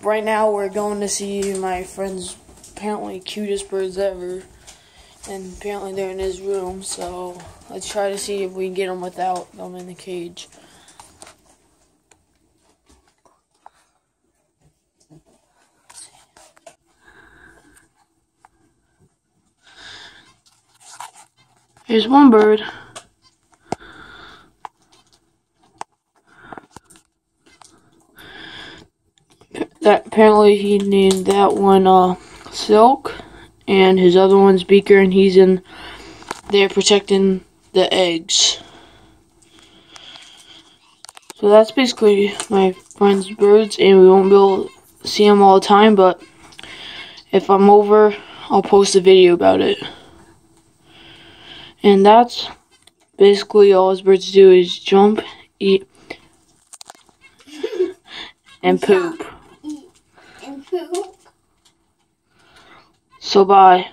Right now we're going to see my friend's apparently cutest birds ever, and apparently they're in his room, so let's try to see if we can get them without them in the cage. Here's one bird. That apparently he named that one Silk, and his other one's Beaker, and he's in there protecting the eggs. So that's basically my friend's birds, and we won't be able to see them all the time, but if I'm over, I'll post a video about it. And that's basically all his birds do, is jump, eat, and poop. And poop. So bye.